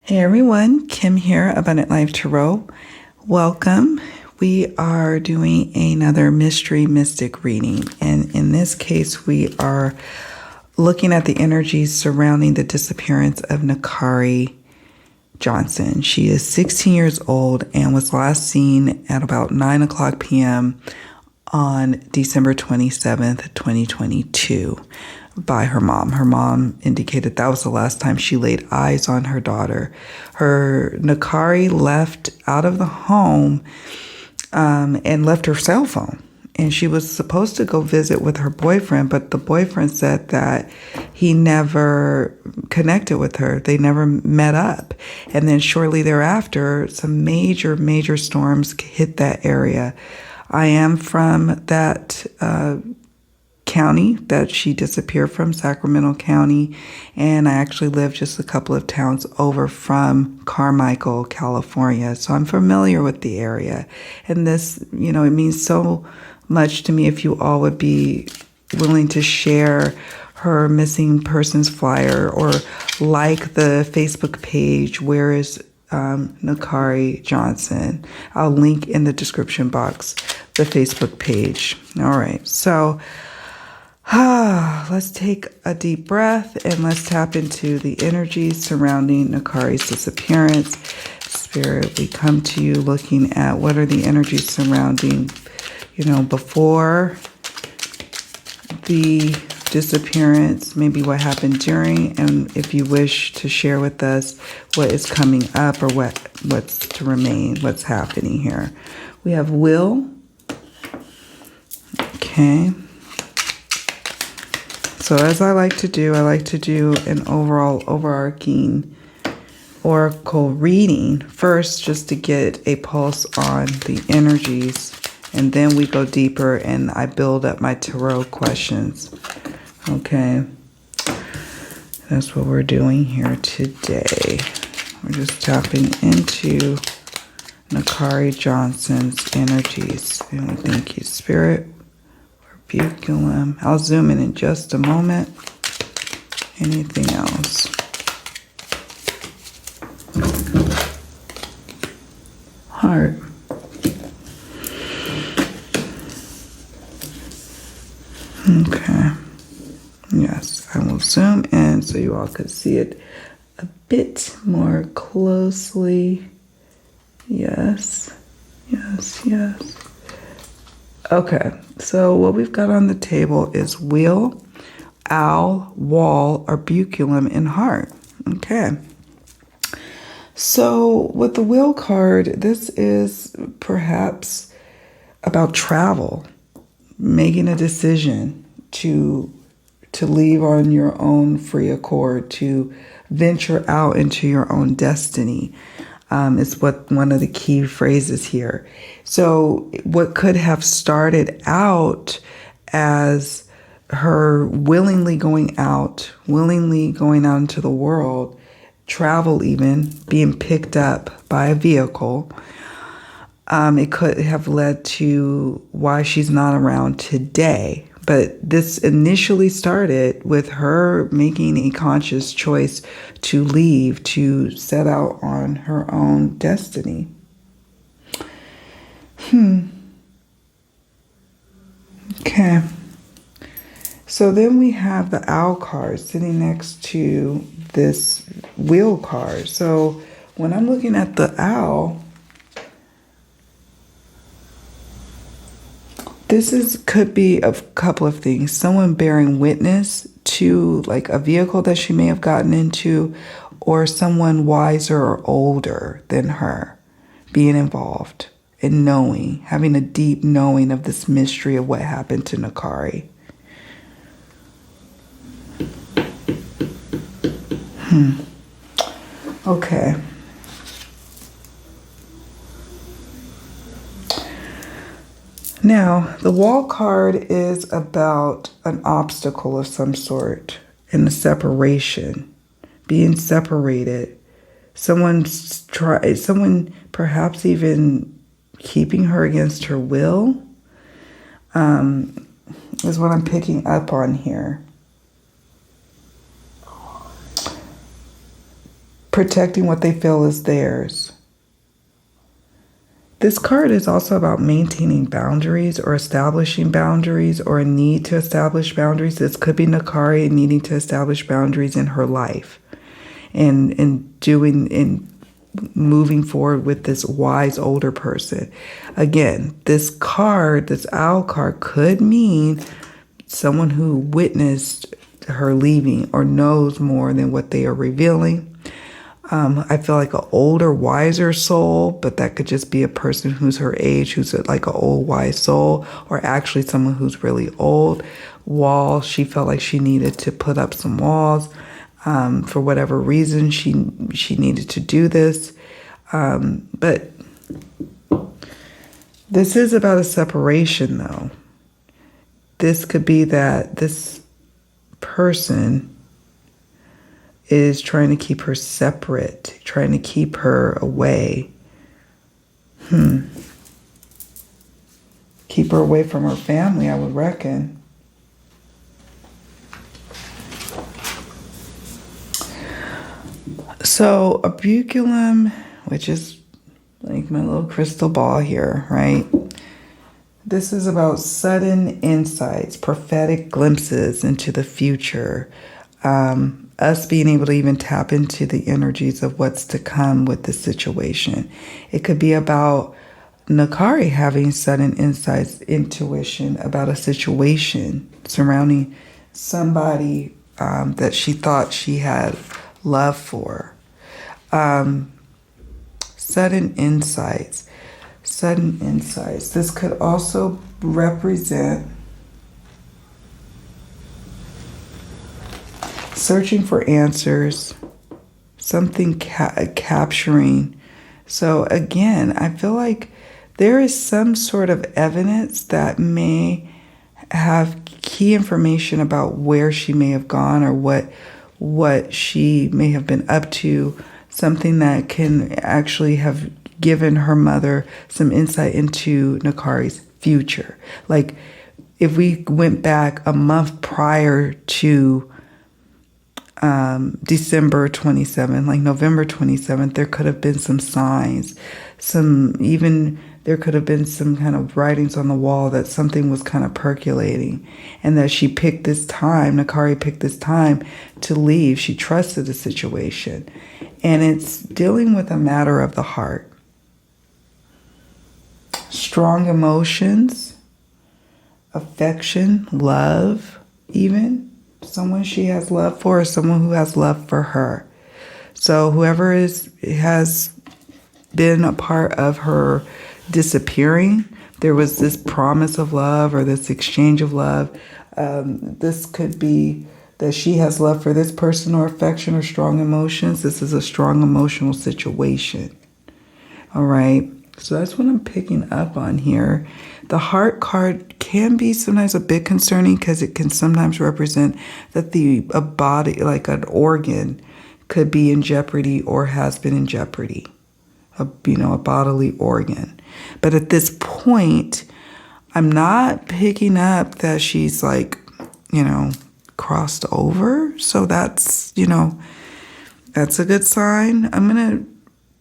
Hey everyone, Kim here, Abundant Life Tarot. Welcome. We are doing another mystery mystic reading, and in this case we are looking at the energies surrounding the disappearance of Nykari Johnson. She is 16 years old and was last seen at about 9 o'clock p.m. on December 27th, 2022 by her mom. Her mom indicated that was the last time she laid eyes on her daughter. Her Nykari left out of the home and left her cell phone. And she was supposed to go visit with her boyfriend, but the boyfriend said that he never connected with her. They never met up. And then shortly thereafter, some major storms hit that area. I am from that county that she disappeared from, Sacramento County, and I actually live just a couple of towns over from Carmichael, California. So I'm familiar with the area. And this, it means so much to me if you all would be willing to share her missing persons flyer or like the Facebook page, Where is Nykari Johnson. I'll link in the description box the Facebook page. All right, so let's take a deep breath and let's tap into the energies surrounding Nykari's disappearance. Spirit, we come to you looking at what are the energies surrounding, before the disappearance, maybe what happened during, and if you wish to share with us what is coming up or what's to remain, what's happening here. We have will. Okay. So as I like to do an overall overarching oracle reading first, just to get a pulse on the energies, and then we go deeper and I build up my tarot questions. Okay, that's what we're doing here today. We're just tapping into Nykari Johnson's energies. And we thank you, Spirit. Buculum. I'll zoom in just a moment. Anything else? Heart. Okay. Yes, I will zoom in so you all could see it a bit more closely. Yes. Okay, so what we've got on the table is wheel, owl, wall, arbiculum, and heart. Okay. So with the wheel card, this is perhaps about travel, making a decision to leave on your own free accord, to venture out into your own destiny. Is what one of the key phrases here. So what could have started out as her willingly going out into the world, travel even, being picked up by a vehicle, it could have led to why she's not around today. But this initially started with her making a conscious choice to leave, to set out on her own destiny. Okay. So then we have the owl card sitting next to this wheel card. So when I'm looking at the owl, could be a couple of things. Someone bearing witness to like a vehicle that she may have gotten into, or someone wiser or older than her being involved and having a deep knowing of this mystery of what happened to Nykari. Okay. Now, the wall card is about an obstacle of some sort and a separation, being separated. Someone perhaps even keeping her against her will, is what I'm picking up on here. protecting what they feel is theirs. This card is also about maintaining boundaries or establishing boundaries or a need to establish boundaries. This could be Nykari needing to establish boundaries in her life and moving forward with this wise older person. Again, this card, this owl card, could mean someone who witnessed her leaving or knows more than what they are revealing. I feel like an older, wiser soul, but that could just be a person who's her age, who's like an old, wise soul, or actually someone who's really old. Wall, she felt like she needed to put up some walls. For whatever reason, she needed to do this. But this is about a separation, though. This could be that this person is trying to keep her separate, trying to keep her away. Keep her away from her family, I would reckon. So, a buculum, which is like my little crystal ball here, right? This is about sudden insights, prophetic glimpses into the future. Us being able to even tap into the energies of what's to come with the situation. It could be about Nykari having sudden insights, intuition about a situation surrounding somebody that she thought she had love for. Sudden insights. This could also represent searching for answers, something capturing. So again, I feel like there is some sort of evidence that may have key information about where she may have gone or what she may have been up to, something that can actually have given her mother some insight into Nykari's future. Like if we went back a month prior to December 27th, like November 27th, there could have been some signs, there could have been some kind of writings on the wall that something was kind of percolating and that Nykari picked this time to leave. She trusted the situation. And it's dealing with a matter of the heart. Strong emotions, affection, love, even. Someone she has love for or someone who has love for her. So whoever has been a part of her disappearing, there was this promise of love or this exchange of love. This could be that she has love for this person or affection or strong emotions. This is a strong emotional situation. All right. So that's what I'm picking up on here. The heart card can be sometimes a bit concerning because it can sometimes represent that a body, like an organ, could be in jeopardy or has been in jeopardy, a bodily organ. But at this point, I'm not picking up that she's crossed over. So that's a good sign. I'm going to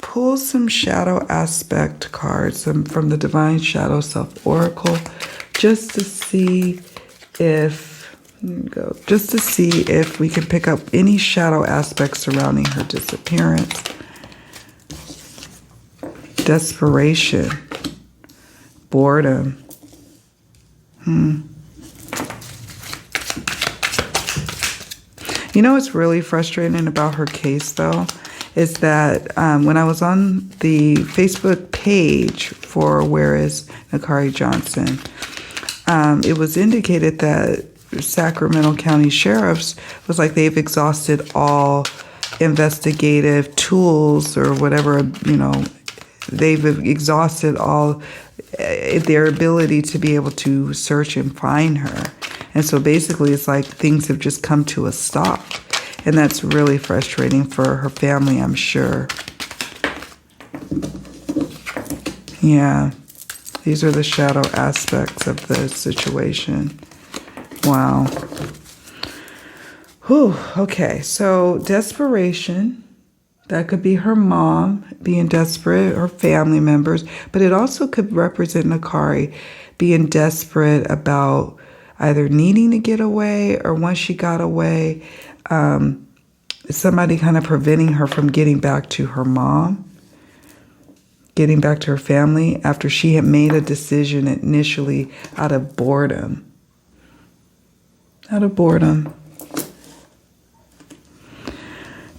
pull some shadow aspect cards from the Divine Shadow Self Oracle just to see if we can pick up any shadow aspects surrounding her disappearance. Desperation. Boredom. What's really frustrating about her case, though, is that when I was on the Facebook page for Where is Nykari Johnson, it was indicated that Sacramento County Sheriff's was like they've exhausted all investigative tools or whatever, they've exhausted all their ability to be able to search and find her. And so basically it's like things have just come to a stop. And that's really frustrating for her family, I'm sure. Yeah. These are the shadow aspects of the situation. Wow. Whew. Okay. So desperation, That could be her mom being desperate or family members, but it also could represent Nykari being desperate about either needing to get away or once she got away, somebody kind of preventing her from getting back to her mom, getting back to her family after she had made a decision initially out of boredom. Out of boredom.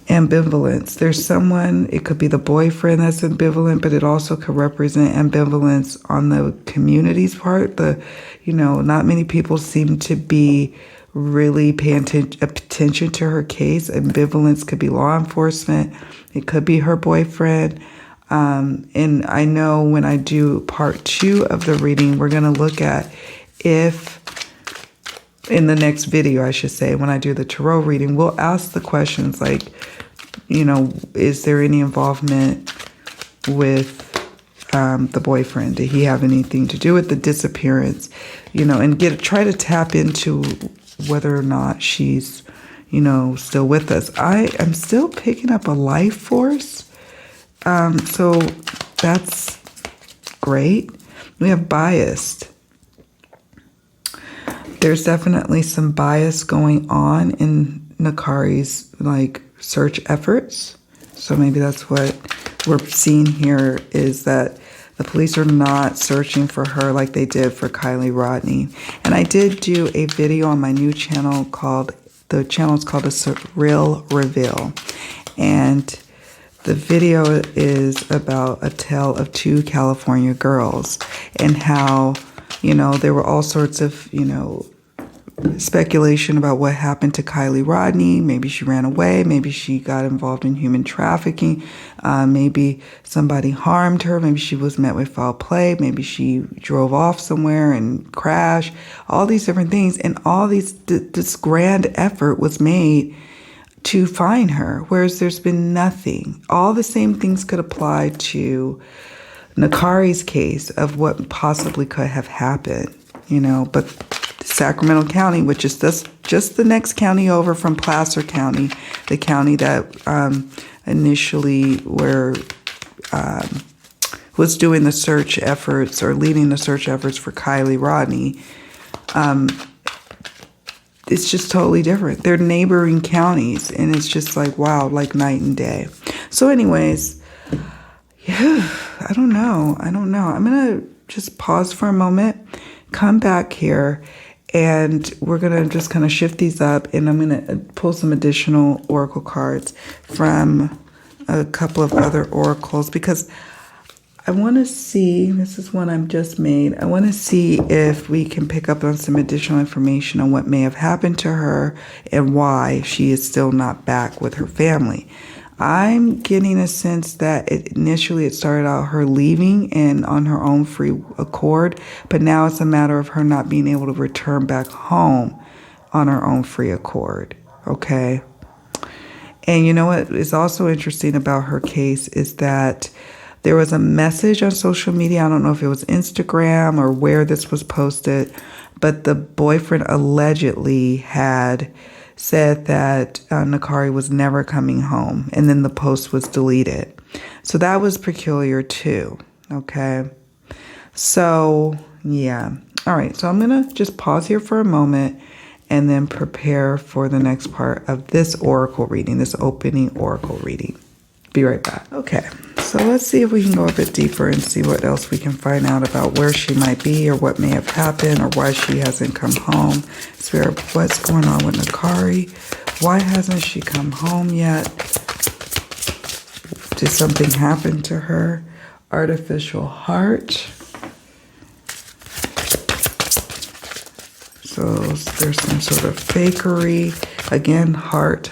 Ambivalence. There's someone, it could be the boyfriend that's ambivalent, but it also could represent ambivalence on the community's part. Not many people seem to be really paying attention to her case. Ambivalence could be law enforcement. It could be her boyfriend. And I know when I do part 2 of the reading, we're going to look at if, in the next video, I should say, when I do the tarot reading, we'll ask the questions like, is there any involvement with the boyfriend? Did he have anything to do with the disappearance? And try to tap into whether or not she's, still with us. I am still picking up a life force. So that's great. We have biased. There's definitely some bias going on in Nykari's search efforts. So maybe that's what we're seeing here, is that the police are not searching for her like they did for Kiely Rodni. And I did do a video on my new channel the channel is called The Real Reveal. And the video is about a tale of 2 California girls and how, there were all sorts of, speculation about what happened to Kiely Rodni. Maybe she ran away. Maybe she got involved in human trafficking. Maybe somebody harmed her. Maybe she was met with foul play. Maybe she drove off somewhere and crashed. All these different things. And all this grand effort was made to find her, whereas there's been nothing. All the same things could apply to Nykari's case of what possibly could have happened, but Sacramento County, which is just the next county over from Placer County, the county that initially was doing the search efforts or leading the search efforts for Kiely Rodni. It's just totally different. They're neighboring counties, and it's just wow, like night and day. So anyways, yeah, I don't know. I'm going to just pause for a moment, come back here, and we're going to just kind of shift these up, and I'm going to pull some additional oracle cards from a couple of other oracles, because I want to see, this is one I've just made, I want to see if we can pick up on some additional information on what may have happened to her and why she is still not back with her family. I'm getting a sense that initially it started out her leaving and on her own free accord, but now it's a matter of her not being able to return back home on her own free accord, okay? And you know what is also interesting about her case is that there was a message on social media. I don't know if it was Instagram or where this was posted, but the boyfriend allegedly had said that Nykari was never coming home, and then the post was deleted. So that was peculiar too, okay? So, yeah. All right, so I'm going to just pause here for a moment and then prepare for the next part of this oracle reading, this opening oracle reading. Be right back. Okay, so let's see if we can go a bit deeper and see what else we can find out about where she might be or what may have happened or why she hasn't come home. Spirit, what's going on with Nykari? Why hasn't she come home yet? Did something happen to her? Artificial heart. So there's some sort of fakery. Again, heart.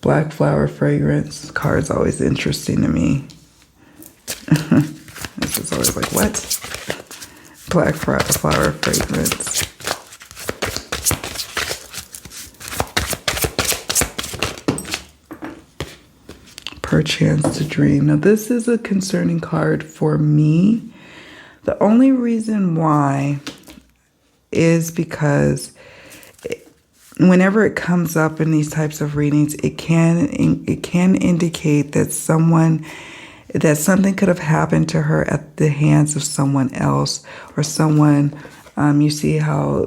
Black flower fragrance. Card's always interesting to me. This is always like, what? Black flower fragrance. Perchance to dream. Now, this is a concerning card for me The only reason why is because whenever it comes up in these types of readings, it can indicate that something could have happened to her at the hands of someone else, or someone. You see how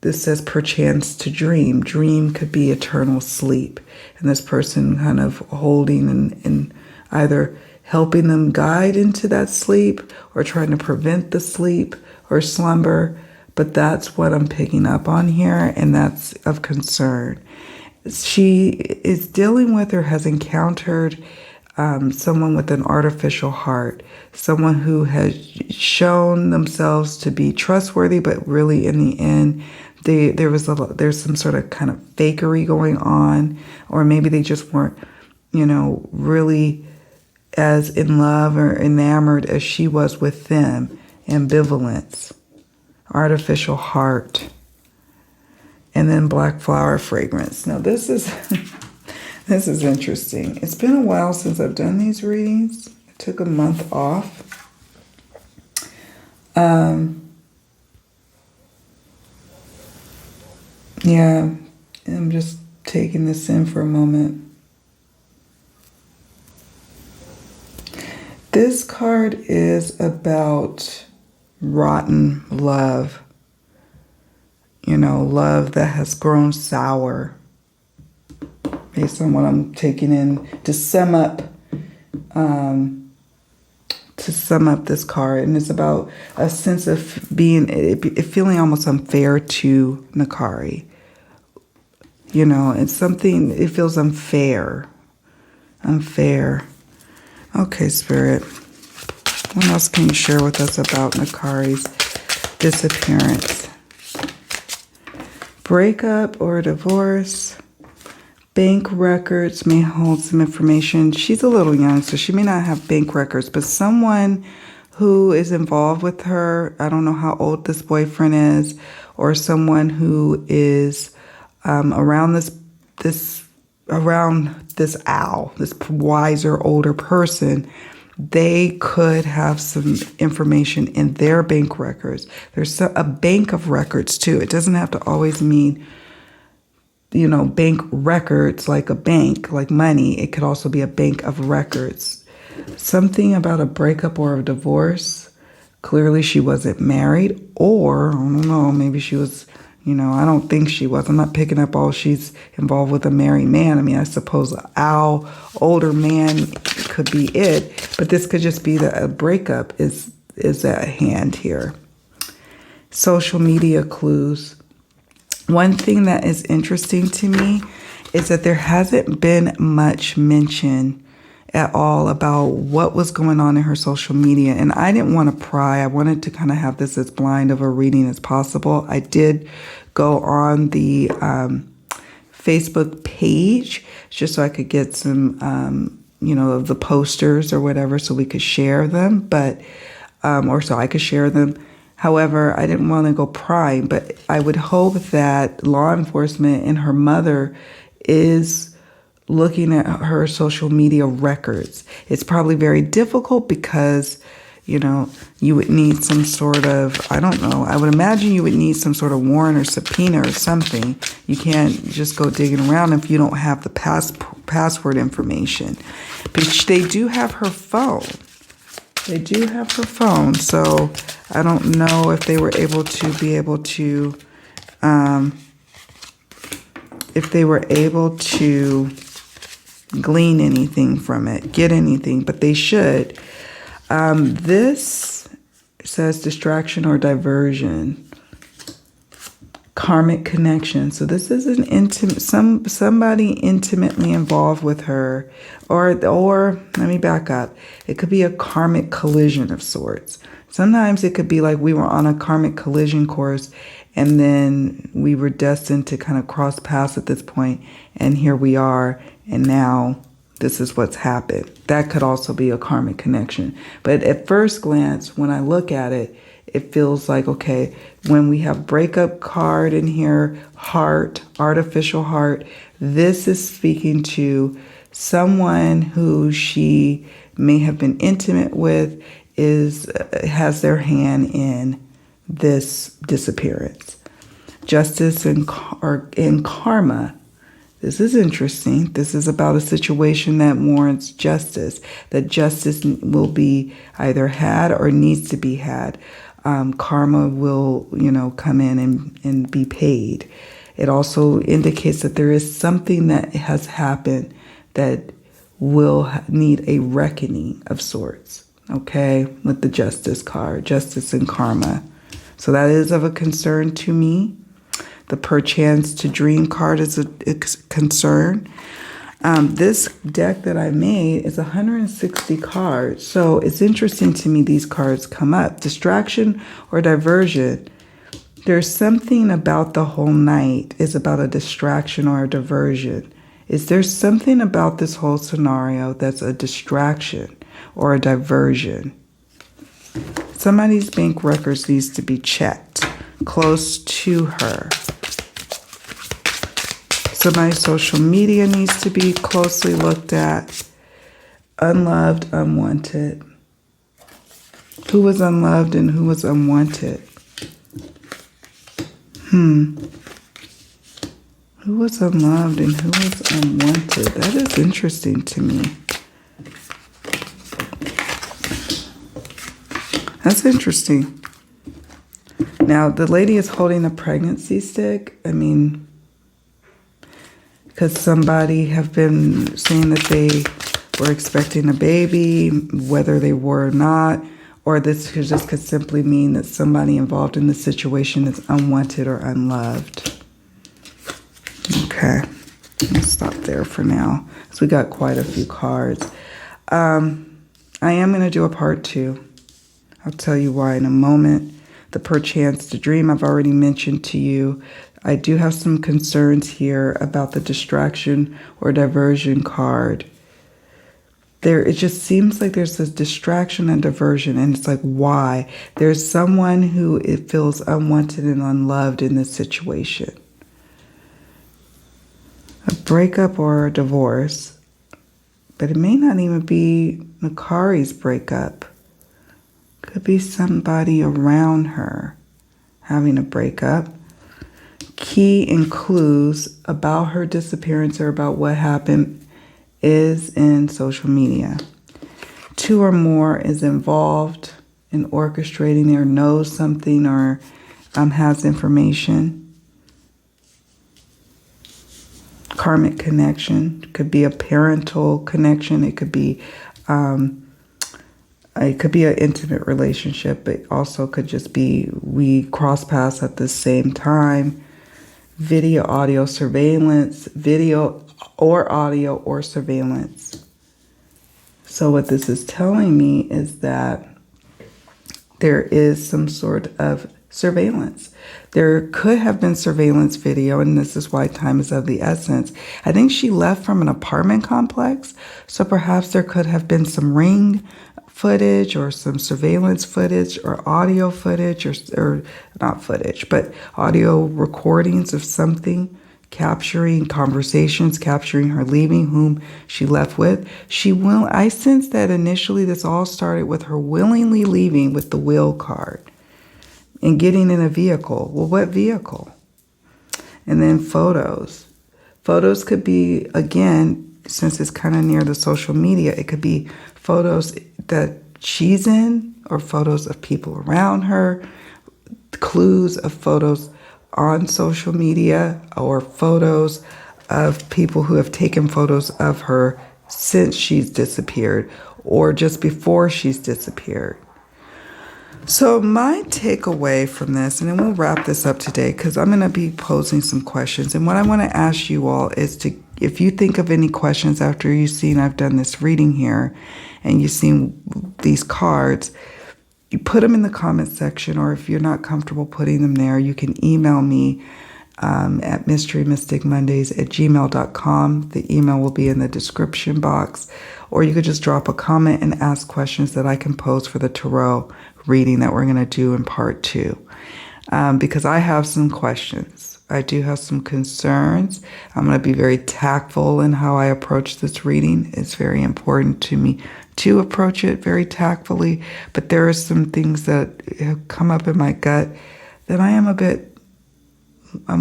this says perchance to dream. Dream could be eternal sleep, and this person kind of holding and either helping them guide into that sleep or trying to prevent the sleep or slumber. But that's what I'm picking up on here, and that's of concern. She is dealing with or has encountered someone with an artificial heart, someone who has shown themselves to be trustworthy, but really in the end, there's some sort of kind of fakery going on, or maybe they just weren't, really as in love or enamored as she was with them. Ambivalence, artificial heart, and then black flower fragrance. Now this is this is interesting. It's been a while since I've done these readings. I took a month off. Yeah, I'm just taking this in for a moment. This card is about rotten love. Love that has grown sour. Based on what I'm taking in to sum up this card, and it's about a sense of feeling almost unfair to Nykari. It's something, it feels unfair. Okay, Spirit, what else can you share with us about Nykari's disappearance? Breakup or divorce. Bank records may hold some information. She's a little young, so she may not have bank records, but someone who is involved with her, I don't know how old this boyfriend is, or someone who is around this owl, this wiser, older person, they could have some information in their bank records. There's a bank of records too. It doesn't have to always mean, bank records like a bank, like money. It could also be a bank of records. Something about a breakup or a divorce. Clearly she wasn't married, or, I don't know, maybe she was, I don't think she was. I'm not picking up all she's involved with a married man. I mean, I suppose an older man could be it, but this could just be that a breakup is at hand here. Social media clues. One thing that is interesting to me is that there hasn't been much mention at all about what was going on in her social media. And I didn't want to pry. I wanted to kind of have this as blind of a reading as possible. I did go on the Facebook page just so I could get some, of the posters or whatever so we could share them, but or so I could share them. However, I didn't want to go prying, but I would hope that law enforcement and her mother is looking at her social media records. It's probably very difficult because, you would need some sort of, I don't know, I would imagine you would need some sort of warrant or subpoena or something. You can't just go digging around if you don't have the password information. But they do have her phone. So I don't know if they were able to glean anything from it, get anything, but they should. This says distraction or diversion. Karmic connection. So this is an intimate, somebody intimately involved with her, or let me back up. It could be a karmic collision of sorts. Sometimes it could be like we were on a karmic collision course, and then we were destined to kind of cross paths at this point, and here we are, and now this is what's happened. That could also be a karmic connection. But at first glance, when I look at it, it feels like, okay, when we have breakup card in here, heart, artificial heart, this is speaking to someone who she may have been intimate with, has their hand in this disappearance. Justice and karma. This is interesting. This is about a situation that warrants justice, that justice will be either had or needs to be had. Karma will, come in and be paid. It also indicates that there is something that has happened that will need a reckoning of sorts, okay, with the justice card, justice and karma. So that is of a concern to me. The perchance to dream card is a concern. This deck that I made is 160 cards. So it's interesting to me these cards come up. Distraction or diversion. There's something about the whole night is about a distraction or a diversion. Is there something about this whole scenario that's a distraction or a diversion? Somebody's bank records needs to be checked close to her. Somebody's social media needs to be closely looked at. Unloved, unwanted. Who was unloved and who was unwanted? Who was unloved and who was unwanted? That is interesting to me. That's interesting. Now, the lady is holding a pregnancy stick. I mean, because somebody have been saying that they were expecting a baby, whether they were or not, or this could simply mean that somebody involved in the situation is unwanted or unloved. Okay, let's stop there for now, because we got quite a few cards. I am going to do a part 2. I'll tell you why in a moment. The perchance to dream, I've already mentioned to you. I do have some concerns here about the distraction or diversion card. It just seems like there's this distraction and diversion, and it's like, why? There's someone who it feels unwanted and unloved in this situation. A breakup or a divorce, but it may not even be Nykari's breakup. Could be somebody around her having a breakup. Key and clues about her disappearance or about what happened is in social media. 2 or more is involved in orchestrating or knows something or has information. Karmic connection. Could be a parental connection. It could be an intimate relationship, but also could just be we cross paths at the same time. Video, audio, surveillance, video or audio or surveillance. So what this is telling me is that there is some sort of surveillance. There could have been surveillance video, and this is why time is of the essence. I think she left from an apartment complex, so perhaps there could have been some ring footage or some surveillance footage or audio footage or not footage, but audio recordings of something, capturing conversations, capturing her leaving, whom she left with. I sense that initially this all started with her willingly leaving with the will card and getting in a vehicle. Well, what vehicle? And then photos. Photos could be, again, since it's kind of near the social media, it could be photos that she's in or photos of people around her, clues of photos on social media or photos of people who have taken photos of her since she's disappeared or just before she's disappeared. So my takeaway from this, and then we'll wrap this up today because I'm going to be posing some questions. And what I want to ask you all is if you think of any questions after you've seen I've done this reading here and you've seen these cards, you put them in the comment section, or if you're not comfortable putting them there, you can email me at mysterymysticmondays@gmail.com. The email will be in the description box, or you could just drop a comment and ask questions that I can pose for the tarot reading that we're going to do in part 2. Because I have some questions. I do have some concerns. I'm going to be very tactful in how I approach this reading. It's very important to me to approach it very tactfully, but there are some things that have come up in my gut that I'm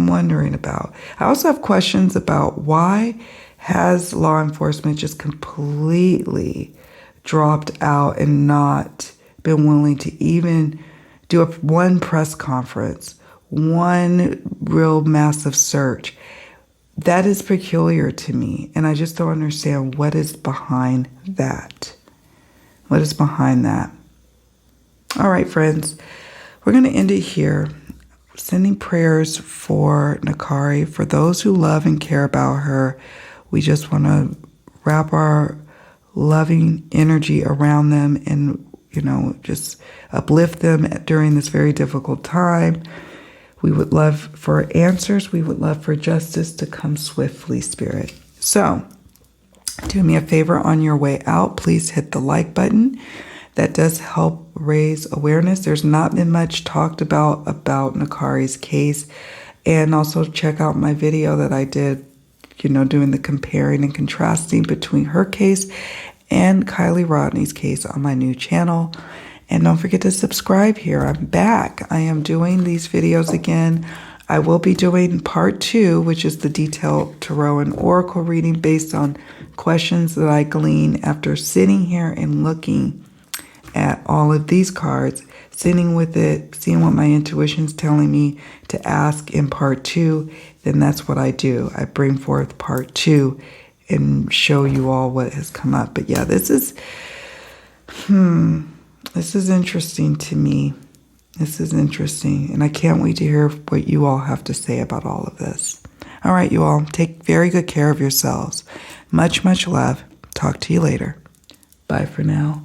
wondering about. I also have questions about why has law enforcement just completely dropped out and not been willing to even do one press conference, one real massive search. That is peculiar to me, and I just don't understand what is behind that. What is behind that? All right, friends, we're going to end it here. Sending prayers for Nykari, for those who love and care about her. We just want to wrap our loving energy around them and, just uplift them during this very difficult time. We would love for answers. We would love for justice to come swiftly, Spirit. So, do me a favor on your way out. Please hit the like button. That does help raise awareness. There's not been much talked about Nykari's case. And also check out my video that I did, doing the comparing and contrasting between her case and Kylie Rodney's case on my new channel. And don't forget to subscribe here. I'm back. I am doing these videos again. I will be doing part 2, which is the detailed tarot and oracle reading based on questions that I glean after sitting here and looking at all of these cards, sitting with it, seeing what my intuition's telling me to ask in part 2. Then that's what I do. I bring forth part 2 and show you all what has come up. But yeah, this is interesting to me. This is interesting, and I can't wait to hear what you all have to say about all of this. All right, you all, take very good care of yourselves. Much, much love. Talk to you later. Bye for now.